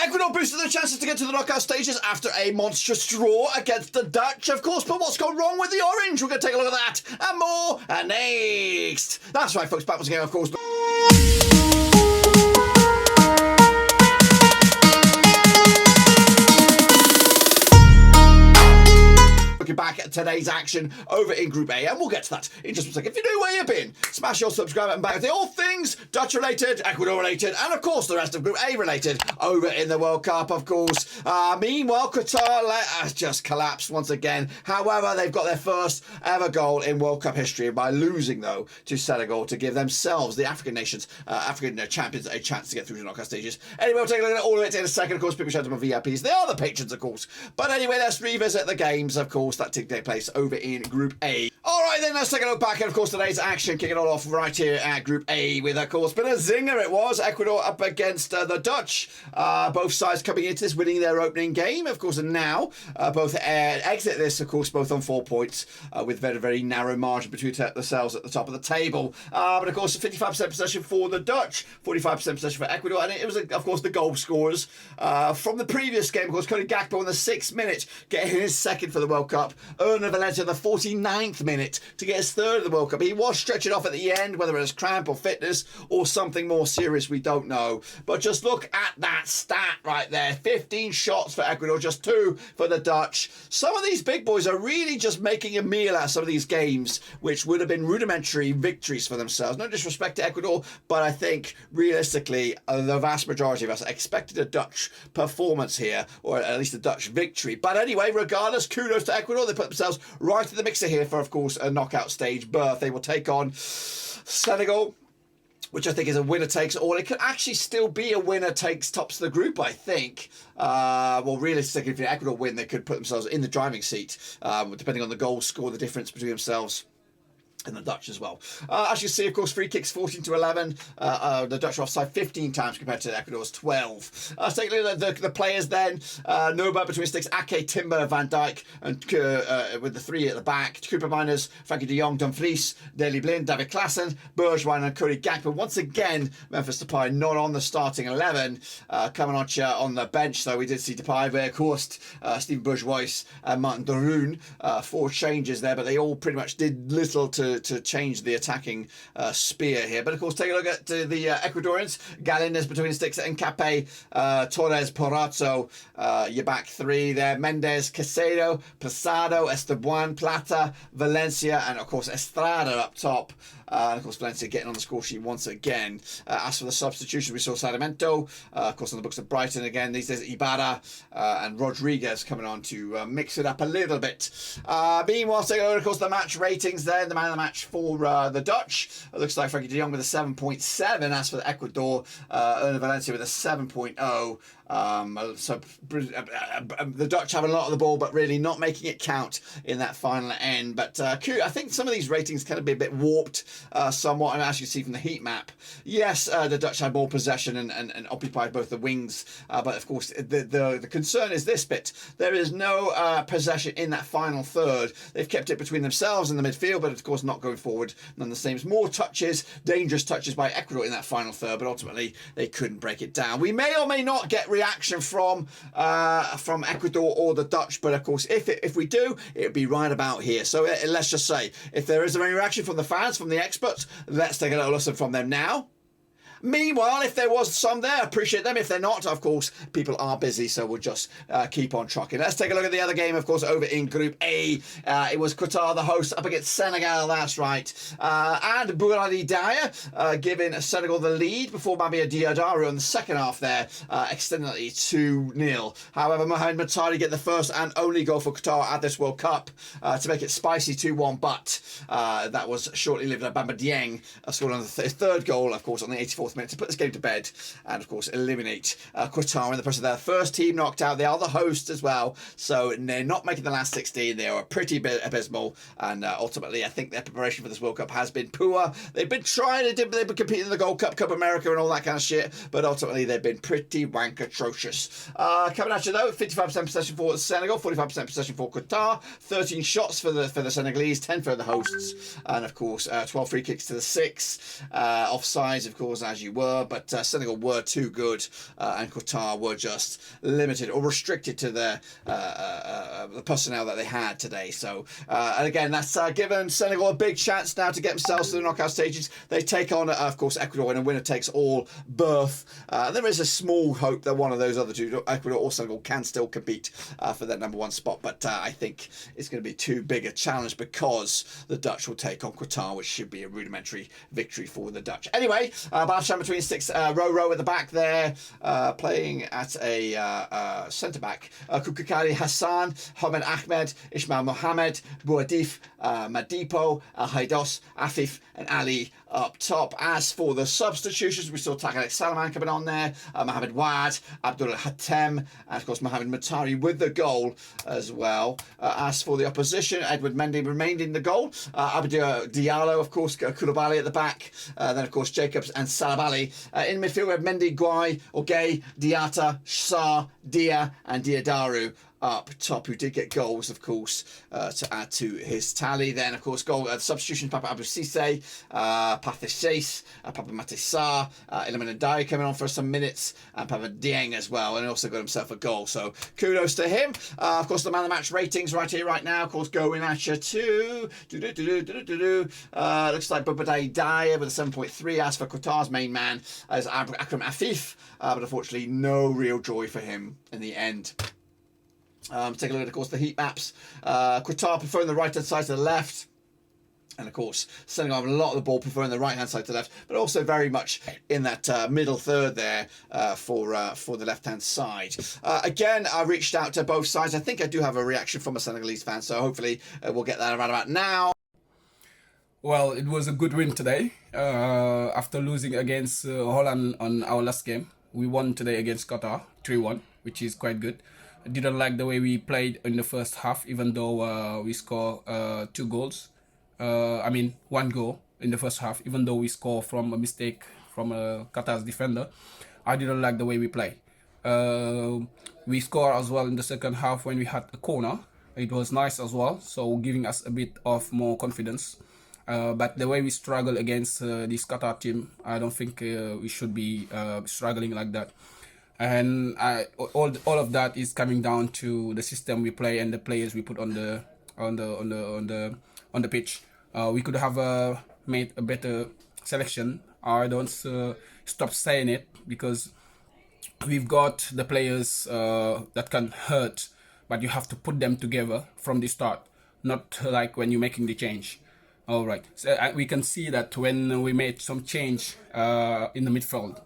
Ecuador boosted their chances to get to the knockout stages after a monstrous draw against the Dutch, of course. But what's gone wrong with the Orange? We're going to take a look at that and more next. That's right, folks. Back once again, of course. Back at today's action over in Group A, and we'll get to that in just a second. If you know where you've been, smash your subscribe button back at all things Dutch related, Ecuador related, and of course the rest of Group A related over in the World Cup, of course. Meanwhile, Qatar just collapsed once again. However, they've got their first ever goal in World Cup history by losing, though, to Senegal to give themselves, the African nations, African champions, a chance to get through to knockout stages. Anyway, we'll take a look at all of it in a second. Of course, people shout out to my VIPs. They are the patrons, of course. But anyway, let's revisit the games, of course, that take place over in Group A. Alright then, let's take a look back at, of course, today's action, kicking it all off right here at Group A with, of course, bit of a zinger it was. Ecuador up against the Dutch. Both sides coming into this, winning their opening game, of course, and now both exit this, of course, both on 4 points with very, very narrow margin between themselves at the top of the table. But, of course, 55% possession for the Dutch, 45% possession for Ecuador, and it was, of course, the goal scorers from the previous game, of course, Cody Gakpo in the 6th minute, getting his second for the World Cup. Valencia in the 49th minute to get his third of the World Cup. He was stretching off at the end, whether it was cramp or fitness or something more serious, we don't know. But just look at that stat right there. 15 shots for Ecuador, just 2 for the Dutch. Some of these big boys are really just making a meal out of some of these games, which would have been rudimentary victories for themselves. No disrespect to Ecuador, but I think realistically, the vast majority of us expected a Dutch performance here, or at least a Dutch victory. But anyway, regardless, kudos to Ecuador. They put themselves right in the mixer here for, of course, a knockout stage berth. They will take on Senegal, which I think is a winner takes all. It could actually still be a winner takes tops the group, I think. Well, realistically, if Ecuador win, they could put themselves in the driving seat, depending on the goal score, the difference between themselves and the Dutch as well. As you see, of course, free kicks 14-11. The Dutch are offside 15 times compared to Ecuador's 12. Let's take a look at the players then. Noba between sticks, Ake, Timber, Van Dijk, and with the 3 at the back. Cooper Miners, Frankie de Jong, Dumfries, Daley Blind, David Klaassen, Bergwijn, and Cody Gakpo. Once again, Memphis Depay not on the starting 11. Kamanocha on the bench, so we did see Depay, Weghorst, Steven Bergwijn, and Martin de Roon. 4 changes there, but they all pretty much did little to change the attacking spear here. But of course, take a look at the Ecuadorians. Galindez between the sticks, Nkape, Torres, Porazzo, your back 3 there. Mendes, Caicedo, Pesado, Esteban, Plata, Valencia, and of course Estrada up top. And of course, Valencia getting on the score sheet once again. As for the substitution, we saw Sarmiento, of course, on the books of Brighton again. These days, Ibarra and Rodriguez coming on to mix it up a little bit. Meanwhile, taking over, of course, the match ratings there. The man of the match for the Dutch. It looks like Frankie de Jong with a 7.7. As for the Ecuador, Valencia with a 7.0. So the Dutch having a lot of the ball, but really not making it count in that final end. But I think some of these ratings can be a bit warped somewhat, and as you see from the heat map, yes, the Dutch had more possession and occupied both the wings, but of course the concern is this bit. There is no possession in that final third. They've kept it between themselves and the midfield, but of course not going forward. None the same. More touches, dangerous touches by Ecuador in that final third, but ultimately they couldn't break it down. We may or may not get reaction from Ecuador or the Dutch, but of course if we do, it would be right about here. So let's just say, if there is any reaction from the fans, from the experts, let's take a little listen from them now. Meanwhile, if there was some there, appreciate them. If they're not, of course, people are busy, so we'll just keep on trucking. Let's take a look at the other game, of course, over in Group A. It was Qatar, the host, up against Senegal, that's right. And Bouladi Daya giving Senegal the lead before Mabia Diadaru in the second half there, extending it 2-0. However, Mohamed Matari get the first and only goal for Qatar at this World Cup to make it spicy 2-1, but that was shortly lived at Bamba Dieng, scored on the third goal, of course, on the 84th minute to put this game to bed and, of course, eliminate Qatar in the process of their first team knocked out. They are the hosts as well, so they're not making the last 16. They are pretty abysmal, and ultimately, I think their preparation for this World Cup has been poor. They've been trying to they've been competing in the Gold Cup, Cup America, and all that kind of shit, but ultimately, they've been pretty wank atrocious. Coming at you, though, 55% possession for Senegal, 45% possession for Qatar, 13 shots for the Senegalese, 10 for the hosts, and, of course, 12 free kicks to the 6. Offsides, of course, as as you were, but Senegal were too good, and Qatar were just limited or restricted to the personnel that they had today. So, and again, that's given Senegal a big chance now to get themselves to the knockout stages. They take on, of course, Ecuador, and a winner takes all berth. There is a small hope that one of those other two, Ecuador or Senegal, can still compete for that #1 spot, but I think it's going to be too big a challenge because the Dutch will take on Qatar, which should be a rudimentary victory for the Dutch. Anyway, Balsham between six, row at the back there, playing at a centre-back. Kukukari Hassan, Ahmed Ahmed, Ismail Mohammed, Bouadif, Madipo, Al Haidos, Afif, and Ali up top. As for the substitutions, we saw Takarek Salaman coming on there, Mohamed Wad, Abdul Hatem, and of course Mohamed Mutari with the goal as well. As for the opposition, Edward Mendy remained in the goal. Abdou Diallo, of course, Koulibaly at the back. Then, of course, Jacobs and Salabali. In midfield, we have Mendy, Guai, Ogay, Diatta, Sarr, Dia, and Diadaru up top, who did get goals, of course, to add to his tally. Then, of course, goal substitution: Papa Abou Cisse, Pathé Papa Matissar, Iliman Ndai coming on for some minutes, and Papa Dieng as well, and he also got himself a goal. So kudos to him. Of course, the man of the match ratings right here, right now, of course, going at you to looks like Bubadai Dyer with a 7.3. As for Qatar's main man, as Akram Afif, but unfortunately, no real joy for him in the end. Take a look at, of course, the heat maps. Qatar preferring the right-hand side to the left. And, of course, Senegal have a lot of the ball, preferring the right-hand side to the left, but also very much in that middle third there for the left-hand side. Again, I reached out to both sides. I think I do have a reaction from a Senegalese fan, so hopefully we'll get that around about now. Well, it was a good win today. After losing against Holland on our last game, we won today against Qatar 3-1, which is quite good. I didn't like the way we played in the first half, even though we scored 2 goals. I mean, 1 goal in the first half, even though we scored from a mistake from Qatar's defender. I didn't like the way we play. We scored as well in the second half when we had a corner. It was nice as well, so giving us a bit of more confidence. But the way we struggle against this Qatar team, I don't think we should be struggling like that. And all of that is coming down to the system we play and the players we put on the pitch. We could have made a better selection. I don't stop saying it because we've got the players that can hurt, but you have to put them together from the start, not like when you're making the change. All right, so we can see that when we made some change in the midfield,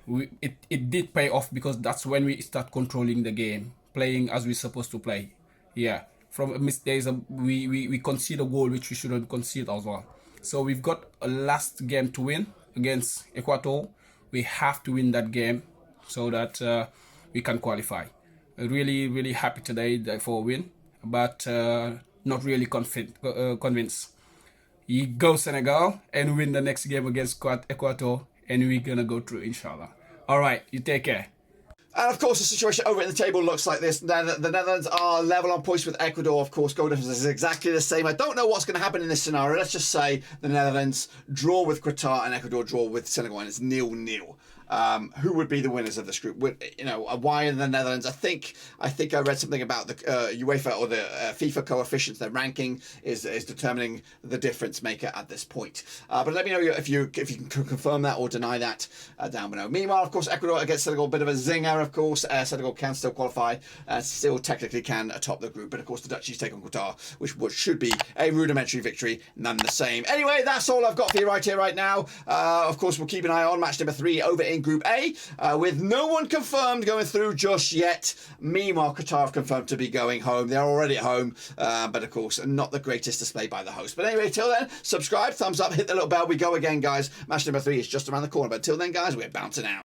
it did pay off, because that's when we start controlling the game, playing as we're supposed to play. Yeah, from mistakes we concede a goal which we shouldn't concede as well. So we've got a last game to win against Ecuador. We have to win that game so that we can qualify. Really happy today for a win, but not really convinced. You go Senegal and win the next game against Ecuador, and we're gonna go through, inshallah. All right, you take care. And of course, the situation over in the table looks like this. The Netherlands are level on points with Ecuador. Of course, goal difference is exactly the same. I don't know what's going to happen in this scenario. Let's just say the Netherlands draw with Qatar and Ecuador draw with Senegal, and it's 0-0. Who would be the winners of this group? Why in the Netherlands? I think I read something about the UEFA or the FIFA coefficients. Their ranking is determining the difference maker at this point. But let me know if you can confirm that or deny that down below. Meanwhile, of course, Ecuador against Senegal, a bit of a zinger. Of course, Senegal can still qualify, still technically can atop the group. But of course, the Dutchies take on Qatar, which should be a rudimentary victory, none the same. Anyway, that's all I've got for you right here, right now. Of course, we'll keep an eye on match number 3 over in Group A, with no one confirmed going through just yet. Meanwhile, Qatar have confirmed to be going home. They're already at home, but of course, not the greatest display by the host. But anyway, till then, subscribe, thumbs up, hit the little bell. We go again, guys. Match number 3 is just around the corner. But till then, guys, we're bouncing out.